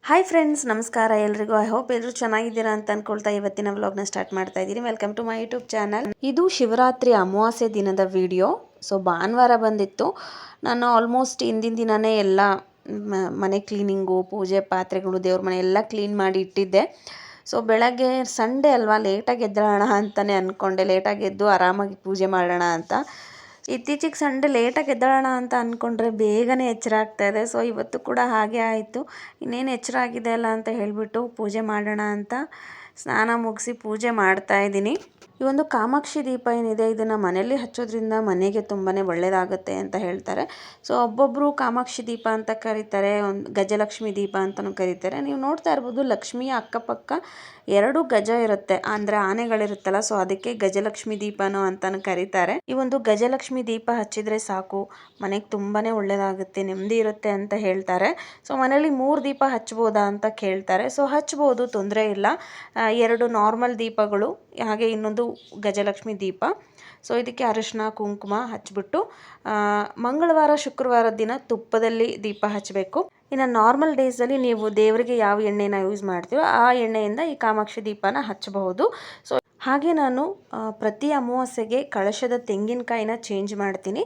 Hi friends, ನಮಸ್ಕಾರ ಎಲ್ರಿಗೂ. I hope ಎಲ್ಲರೂ ಚೆನ್ನಾಗಿದ್ದೀರಾ ಅಂತ ಅಂದ್ಕೊಳ್ತಾ ಇವತ್ತಿನ ವ್ಲಾಗ್ನ ಸ್ಟಾರ್ಟ್ ಮಾಡ್ತಾ ಇದ್ದೀನಿ. Welcome to my YouTube channel. ಇದು ಶಿವರಾತ್ರಿ ಅಮಾವಾಸ್ಯೆ ದಿನದ ವಿಡಿಯೋ. ಸೊ ಭಾನುವಾರ ಬಂದಿತ್ತು. ನಾನು ಆಲ್ಮೋಸ್ಟ್ ಹಿಂದಿನ ದಿನವೇ ಎಲ್ಲ ಮನೆ ಕ್ಲೀನಿಂಗು, ಪೂಜೆ ಪಾತ್ರೆಗಳು, ದೇವ್ರ ಮನೆ ಎಲ್ಲ ಕ್ಲೀನ್ ಮಾಡಿ ಇಟ್ಟಿದ್ದೆ. ಸೊ ಬೆಳಗ್ಗೆ ಸಂಡೇ ಅಲ್ವಾ, ಲೇಟಾಗಿ ಎದ್ದೇಳೋಣ ಅಂತಲೇ ಅಂದ್ಕೊಂಡೆ. ಲೇಟಾಗಿ ಎದ್ದು ಆರಾಮಾಗಿ ಪೂಜೆ ಮಾಡೋಣ ಅಂತ. ಇತ್ತೀಚೆಗೆ ಸಂಡೇ ಲೇಟಾಗಿ ಎದ್ದೇಳೋಣ ಅಂತ ಅಂದ್ಕೊಂಡ್ರೆ ಬೇಗನೆ ಎಚ್ಚರ ಆಗ್ತಾಯಿದೆ. ಸೊ ಇವತ್ತು ಕೂಡ ಹಾಗೆ ಆಯಿತು. ಇನ್ನೇನು ಎಚ್ಚರ ಆಗಿದೆ ಅಲ್ಲ ಅಂತ ಹೇಳಿಬಿಟ್ಟು ಪೂಜೆ ಮಾಡೋಣ ಅಂತ ಸ್ನಾನ ಮುಗಿಸಿ ಪೂಜೆ ಮಾಡ್ತಾಯಿದ್ದೀನಿ. ಈ ಒಂದು ಕಾಮಾಕ್ಷಿ ದೀಪ ಏನಿದೆ, ಇದನ್ನು ಮನೆಯಲ್ಲಿ ಹಚ್ಚೋದ್ರಿಂದ ಮನೆಗೆ ತುಂಬಾ ಒಳ್ಳೆಯದಾಗುತ್ತೆ ಅಂತ ಹೇಳ್ತಾರೆ. ಸೊ ಒಬ್ಬೊಬ್ಬರು ಕಾಮಾಕ್ಷಿ ದೀಪ ಅಂತ ಕರೀತಾರೆ, ಒಂದು ಗಜಲಕ್ಷ್ಮಿ ದೀಪ ಅಂತಲೂ ಕರೀತಾರೆ. ನೀವು ನೋಡ್ತಾ ಇರ್ಬೋದು, ಲಕ್ಷ್ಮಿಯ ಅಕ್ಕಪಕ್ಕ 2 ಗಜ ಇರುತ್ತೆ, ಅಂದರೆ ಆನೆಗಳಿರುತ್ತಲ್ಲ. ಸೊ ಅದಕ್ಕೆ ಗಜಲಕ್ಷ್ಮಿ ದೀಪನೋ ಅಂತಲೂ ಕರೀತಾರೆ. ಈ ಒಂದು ಗಜಲಕ್ಷ್ಮಿ ದೀಪ ಹಚ್ಚಿದ್ರೆ ಸಾಕು, ಮನೆಗೆ ತುಂಬಾ ಒಳ್ಳೆಯದಾಗುತ್ತೆ, ನೆಮ್ಮದಿ ಇರುತ್ತೆ ಅಂತ ಹೇಳ್ತಾರೆ. ಸೊ ಮನೇಲಿ 3 ದೀಪ ಹಚ್ಬೋದಾ ಅಂತ ಕೇಳ್ತಾರೆ. ಸೊ ಹಚ್ಬೋದು, ತೊಂದರೆ ಇಲ್ಲ. 2 ನಾರ್ಮಲ್ ದೀಪಗಳು, ಹಾಗೆ ಇನ್ನೊಂದು ಗಜಲಕ್ಷ್ಮಿ ದೀಪ. ಸೊ ಇದಕ್ಕೆ ಅರಿಶಿನ ಕುಂಕುಮ ಹಚ್ಬಿಟ್ಟು ಮಂಗಳವಾರ ಶುಕ್ರವಾರದ ದಿನ ತುಪ್ಪದಲ್ಲಿ ದೀಪ ಹಚ್ಚಬೇಕು. ಇನ್ನು ನಾರ್ಮಲ್ ಡೇಸಲ್ಲಿ ನೀವು ದೇವರಿಗೆ ಯಾವ ಎಣ್ಣೆನ ಯೂಸ್ ಮಾಡ್ತೀರೋ ಆ ಎಣ್ಣೆಯಿಂದ ಈ ಕಾಮಾಕ್ಷಿ ದೀಪನ ಹಚ್ಚಬಹುದು. ಸೊ ಹಾಗೆ ನಾನು ಪ್ರತಿ ಅಮಾವಾಸ್ಯೆಗೆ ಕಳಶದ ತೆಂಗಿನಕಾಯಿನ ಚೇಂಜ್ ಮಾಡ್ತೀನಿ.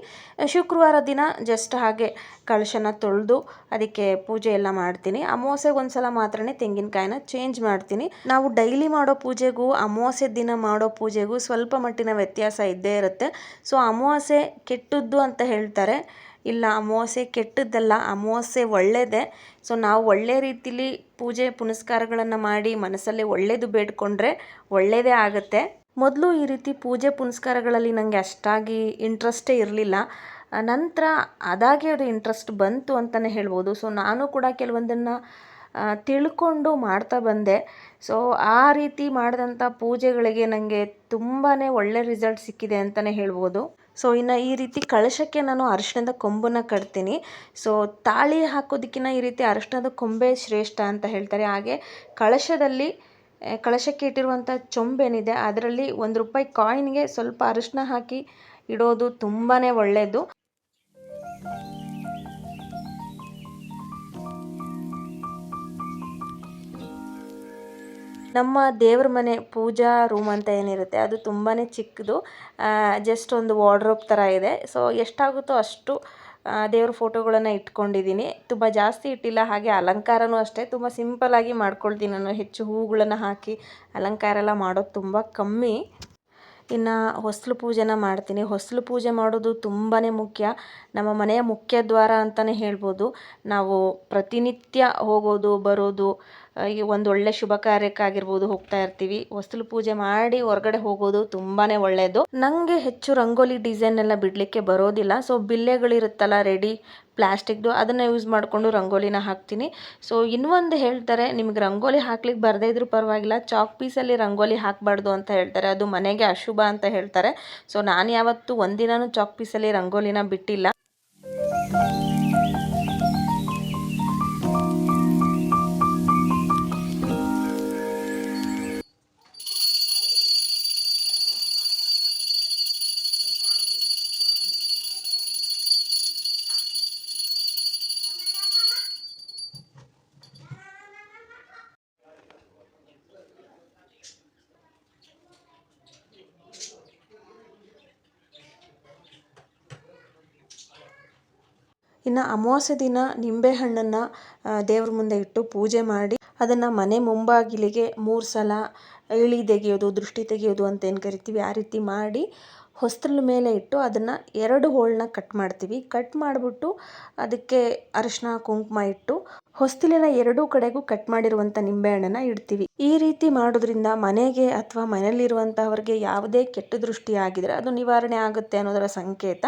ಶುಕ್ರವಾರ ದಿನ ಜಸ್ಟ್ ಹಾಗೆ ಕಳಶನ ತೊಳೆದು ಅದಕ್ಕೆ ಪೂಜೆ ಎಲ್ಲ ಮಾಡ್ತೀನಿ. ಅಮಾವಾಸ್ಯೆಗೆ ಒಂದ್ಸಲ ಮಾತ್ರನೇ ತೆಂಗಿನಕಾಯಿನ ಚೇಂಜ್ ಮಾಡ್ತೀನಿ. ನಾವು ಡೈಲಿ ಮಾಡೋ ಪೂಜೆಗೂ ಅಮಾವಾಸ್ಯೆ ದಿನ ಮಾಡೋ ಪೂಜೆಗೂ ಸ್ವಲ್ಪ ಮಟ್ಟಿನ ವ್ಯತ್ಯಾಸ ಇದ್ದೇ ಇರುತ್ತೆ. ಸೊ ಅಮಾವಾಸ್ಯೆ ಕೆಟ್ಟದ್ದು ಅಂತ ಹೇಳ್ತಾರೆ. ಇಲ್ಲ, ಅಮಾವಾಸ್ಯೆ ಕೆಟ್ಟದ್ದಲ್ಲ, ಅಮಾವಾಸ್ಯೆ ಒಳ್ಳೆಯದೇ. ಸೊ ನಾವು ಒಳ್ಳೆ ರೀತಿಲಿ ಪೂಜೆ ಪುನಸ್ಕಾರಗಳನ್ನು ಮಾಡಿ ಮನಸ್ಸಲ್ಲಿ ಒಳ್ಳೆಯದು ಬೇಡ್ಕೊಂಡ್ರೆ ಒಳ್ಳೆಯದೇ ಆಗುತ್ತೆ. ಮೊದಲು ಈ ರೀತಿ ಪೂಜೆ ಪುನಸ್ಕಾರಗಳಲ್ಲಿ ನನಗೆ ಅಷ್ಟಾಗಿ ಇಂಟ್ರೆಸ್ಟೇ ಇರಲಿಲ್ಲ. ನಂತರ ಅದಾಗೆ ಅದು ಇಂಟ್ರೆಸ್ಟ್ ಬಂತು ಅಂತಲೇ ಹೇಳ್ಬೋದು. ಸೊ ನಾನು ಕೂಡ ಕೆಲವೊಂದನ್ನು ತಿಳ್ಕೊಂಡು ಮಾಡ್ತಾ ಬಂದೆ. ಸೊ ಆ ರೀತಿ ಮಾಡಿದಂಥ ಪೂಜೆಗಳಿಗೆ ನನಗೆ ತುಂಬಾ ಒಳ್ಳೆ ರಿಸಲ್ಟ್ ಸಿಕ್ಕಿದೆ ಅಂತಲೇ ಹೇಳ್ಬೋದು. ಸೊ ಇನ್ನು ಈ ರೀತಿ ಕಳಶಕ್ಕೆ ನಾನು ಅರಿಶಿಣದ ಕೊಂಬನ್ನು ಕಟ್ತೀನಿ. ಸೊ ತಾಳಿ ಹಾಕೋದಕ್ಕಿಂತ ಈ ರೀತಿ ಅರಿಶಿಣದ ಕೊಂಬೆ ಶ್ರೇಷ್ಠ ಅಂತ ಹೇಳ್ತಾರೆ. ಹಾಗೆ ಕಳಶಕ್ಕೆ ಇಟ್ಟಿರುವಂಥ ಚೊಂಬೇನಿದೆ, ಅದರಲ್ಲಿ ₹1 ಕಾಯಿನ್ಗೆ ಸ್ವಲ್ಪ ಅರಿಶಿಣ ಹಾಕಿ ಇಡೋದು ತುಂಬಾ ಒಳ್ಳೆಯದು. ನಮ್ಮ ದೇವ್ರ ಮನೆ ಪೂಜಾ ರೂಮ್ ಅಂತ ಏನಿರುತ್ತೆ ಅದು ತುಂಬಾ ಚಿಕ್ಕದು. ಜಸ್ಟ್ ಒಂದು ವಾರ್ಡ್ರೋಬ್ ಥರ ಇದೆ. ಸೊ ಎಷ್ಟಾಗುತ್ತೋ ಅಷ್ಟು ದೇವ್ರ ಫೋಟೋಗಳನ್ನು ಇಟ್ಕೊಂಡಿದ್ದೀನಿ. ತುಂಬ ಜಾಸ್ತಿ ಇಟ್ಟಿಲ್ಲ. ಹಾಗೆ ಅಲಂಕಾರನೂ ಅಷ್ಟೇ, ತುಂಬ ಸಿಂಪಲ್ಲಾಗಿ ಮಾಡ್ಕೊಳ್ತೀನಿ ನಾನು. ಹೆಚ್ಚು ಹೂಗಳನ್ನು ಹಾಕಿ ಅಲಂಕಾರ ಎಲ್ಲ ಮಾಡೋದು ತುಂಬ ಕಮ್ಮಿ. ಇನ್ನು ಹೊಸ್ಲು ಪೂಜೆನ ಮಾಡ್ತೀನಿ. ಹೊಸ್ಲು ಪೂಜೆ ಮಾಡೋದು ತುಂಬಾ ಮುಖ್ಯ. ನಮ್ಮ ಮನೆಯ ಮುಖ್ಯ ದ್ವಾರ ಅಂತಲೇ ಹೇಳ್ಬೋದು. ನಾವು ಪ್ರತಿನಿತ್ಯ ಹೋಗೋದು ಬರೋದು, ಈ ಒಂದೊಳ್ಳೆ ಶುಭ ಕಾರ್ಯಕ್ಕಾಗಿರ್ಬೋದು ಹೋಗ್ತಾ ಇರ್ತೀವಿ. ಹೊಸ್ಲು ಪೂಜೆ ಮಾಡಿ ಹೊರಗಡೆ ಹೋಗೋದು ತುಂಬಾ ಒಳ್ಳೆಯದು. ನನಗೆ ಹೆಚ್ಚು ರಂಗೋಲಿ ಡಿಸೈನ್ ಎಲ್ಲ ಬಿಡಲಿಕ್ಕೆ ಬರೋದಿಲ್ಲ. ಸೊ ಬಿಲ್ಲೆಗಳಿರುತ್ತಲ್ಲ ರೆಡಿ ಪ್ಲಾಸ್ಟಿಕ್ದು, ಅದನ್ನು ಯೂಸ್ ಮಾಡಿಕೊಂಡು ರಂಗೋಲಿನ ಹಾಕ್ತೀನಿ. ಸೊ ಇನ್ನೊಂದು ಹೇಳ್ತಾರೆ, ನಿಮ್ಗೆ ರಂಗೋಲಿ ಹಾಕ್ಲಿಕ್ಕೆ ಬರದೇ ಇದ್ರೂ ಪರವಾಗಿಲ್ಲ, ಚಾಕ್ ಪೀಸಲ್ಲಿ ರಂಗೋಲಿ ಹಾಕಬಾರ್ದು ಅಂತ ಹೇಳ್ತಾರೆ. ಅದು ಮನೆಗೆ ಅಶುಭ ಅಂತ ಹೇಳ್ತಾರೆ. ಸೊ ನಾನು ಯಾವತ್ತೂ ಒಂದಿನೂ ಚಾಕ್ ಪೀಸಲ್ಲಿ ರಂಗೋಲಿನ ಬಿಟ್ಟಿಲ್ಲ. ಇನ್ನು ಅಮಾವಾಸ್ಯೆ ದಿನ ನಿಂಬೆಹಣ್ಣನ್ನು ದೇವ್ರ ಮುಂದೆ ಇಟ್ಟು ಪೂಜೆ ಮಾಡಿ ಅದನ್ನು ಮನೆ ಮುಂಬಾಗಿಲಿಗೆ 3 ಸಲ ಇಳಿ ತೆಗೆಯೋದು, ದೃಷ್ಟಿ ತೆಗೆಯೋದು ಅಂತ ಏನು ಕರಿತೀವಿ, ಆ ರೀತಿ ಮಾಡಿ ಹೊಸ್ತಿಲ ಮೇಲೆ ಇಟ್ಟು ಅದನ್ನು 2 ಹೋಳನ್ನ ಕಟ್ ಮಾಡ್ತೀವಿ. ಕಟ್ ಮಾಡಿಬಿಟ್ಟು ಅದಕ್ಕೆ ಅರಿಶಿನ ಕುಂಕುಮ ಇಟ್ಟು ಹೊಸ್ತಿಲಿನ 2 ಕಡೆಗೂ ಕಟ್ ಮಾಡಿರುವಂಥ ನಿಂಬೆಹಣ್ಣನ್ನು ಇಡ್ತೀವಿ. ಈ ರೀತಿ ಮಾಡೋದ್ರಿಂದ ಮನೆಗೆ ಅಥವಾ ಮನೆಯಲ್ಲಿರುವಂಥವ್ರಿಗೆ ಯಾವುದೇ ಕೆಟ್ಟ ದೃಷ್ಟಿ ಆಗಿದ್ರೆ ಅದು ನಿವಾರಣೆ ಆಗುತ್ತೆ ಅನ್ನೋದರ ಸಂಕೇತ.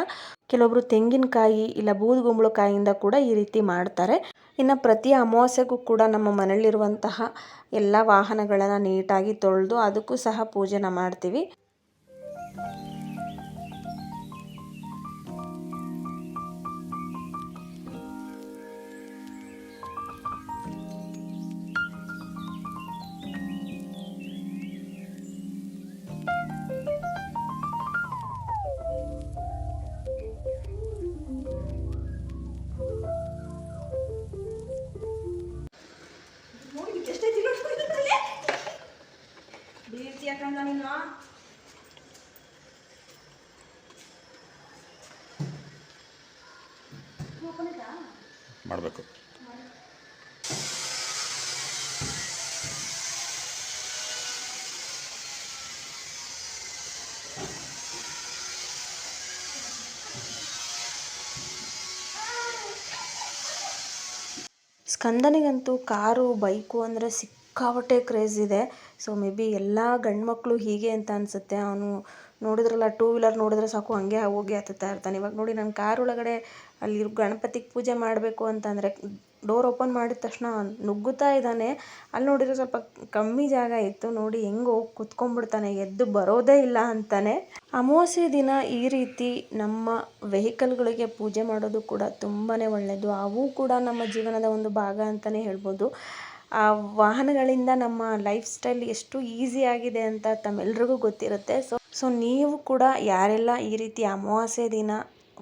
ಕೆಲವೊಬ್ರು ತೆಂಗಿನಕಾಯಿ ಇಲ್ಲ ಬೂದುಗುಂಬಳಕಾಯಿಯಿಂದ ಕೂಡ ಈ ರೀತಿ ಮಾಡ್ತಾರೆ. ಇನ್ನು ಪ್ರತಿ ಅಮಾವಾಸ್ಯೆಗೂ ಕೂಡ ನಮ್ಮ ಮನೆಯಲ್ಲಿರುವಂತಹ ಎಲ್ಲ ವಾಹನಗಳನ್ನು ನೀಟಾಗಿ ತೊಳೆದು ಅದಕ್ಕೂ ಸಹ ಪೂಜೆನ ಮಾಡ್ತೀವಿ. ಮಾಡಬೇಕು. ಸ್ಕಂದನಿಗಂತೂ ಕಾರು ಬೈಕು ಅಂದರೆ ಸಿಕ್ಕಾಪಟ್ಟೆ ಕ್ರೇಜ್ ಇದೆ. ಸೊ ಮೇ ಬಿ ಎಲ್ಲ ಗಂಡು ಮಕ್ಕಳು ಹೀಗೆ ಅಂತ ಅನಿಸುತ್ತೆ. ಅವನು ನೋಡಿದ್ರಲ್ಲ, ಟೂ ವೀಲರ್ ನೋಡಿದ್ರೆ ಸಾಕು ಹಂಗೆ ಹೋಗಿ ಹತ್ತುತ್ತಾ ಇರ್ತಾನೆ. ಇವಾಗ ನೋಡಿ, ನನ್ನ ಕಾರ್ ಒಳಗಡೆ ಅಲ್ಲಿ ಗಣಪತಿಗೆ ಪೂಜೆ ಮಾಡಬೇಕು ಅಂತಂದರೆ ಡೋರ್ ಓಪನ್ ಮಾಡಿದ ತಕ್ಷಣ ನುಗ್ಗುತ್ತಾ ಇದ್ದಾನೆ. ಅಲ್ಲಿ ನೋಡಿದ್ರೆ ಸ್ವಲ್ಪ ಕಮ್ಮಿ ಜಾಗ ಇತ್ತು, ನೋಡಿ ಹೆಂಗೆ ಹೋಗಿ ಕುತ್ಕೊಂಡ್ಬಿಡ್ತಾನೆ, ಎದ್ದು ಬರೋದೇ ಇಲ್ಲ ಅಂತಾನೆ. ಅಮಾವಾಸ್ಯೆ ದಿನ ಈ ರೀತಿ ನಮ್ಮ ವೆಹಿಕಲ್ಗಳಿಗೆ ಪೂಜೆ ಮಾಡೋದು ಕೂಡ ತುಂಬಾ ಒಳ್ಳೆಯದು. ಅವು ಕೂಡ ನಮ್ಮ ಜೀವನದ ಒಂದು ಭಾಗ ಅಂತಲೇ ಹೇಳ್ಬೋದು. ಆ ವಾಹನಗಳಿಂದ ನಮ್ಮ ಲೈಫ್ ಸ್ಟೈಲ್ ಎಷ್ಟು ಈಸಿ ಆಗಿದೆ ಅಂತ ತಮ್ಮೆಲ್ರಿಗೂ ಗೊತ್ತಿರುತ್ತೆ. ಸೊ ನೀವು ಕೂಡ ಯಾರೆಲ್ಲ ಈ ರೀತಿ ಅಮಾವಾಸ್ಯೆ ದಿನ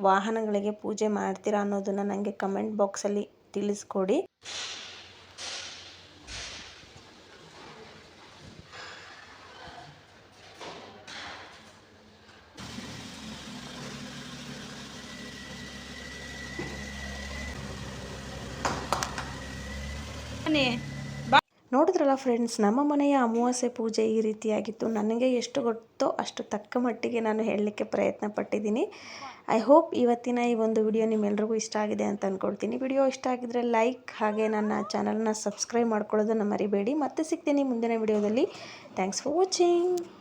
ವಾಹನಗಳಿಗೆ ಪೂಜೆ ಮಾಡ್ತೀರಾ ಅನ್ನೋದನ್ನು ನನಗೆ ಕಮೆಂಟ್ ಬಾಕ್ಸಲ್ಲಿ ತಿಳಿಸ್ಕೊಡಿ. ನೋಡಿದ್ರಲ್ಲ ಫ್ರೆಂಡ್ಸ್, ನಮ್ಮ ಮನೆಯ ಅಮಾವಾಸ್ಯೆ ಪೂಜೆ ಈ ರೀತಿಯಾಗಿತ್ತು. ನನಗೆ ಎಷ್ಟು ಗೊತ್ತೋ ಅಷ್ಟು ತಕ್ಕ ಮಟ್ಟಿಗೆ ನಾನು ಹೇಳಲಿಕ್ಕೆ ಪ್ರಯತ್ನ ಪಟ್ಟಿದ್ದೀನಿ. ಐ ಹೋಪ್ ಇವತ್ತಿನ ಈ ಒಂದು ವಿಡಿಯೋ ನಿಮ್ಮೆಲ್ರಿಗೂ ಇಷ್ಟ ಆಗಿದೆ ಅಂತ ಅಂದ್ಕೊಳ್ತೀನಿ. ವಿಡಿಯೋ ಇಷ್ಟ ಆಗಿದ್ರೆ ಲೈಕ್, ಹಾಗೆ ನನ್ನ ಚಾನಲ್ನ ಸಬ್ಸ್ಕ್ರೈಬ್ ಮಾಡ್ಕೊಳ್ಳೋದನ್ನು ಮರಿಬೇಡಿ. ಮತ್ತೆ ಸಿಗ್ತೀನಿ ಮುಂದಿನ ವಿಡಿಯೋದಲ್ಲಿ. Thanks for watching.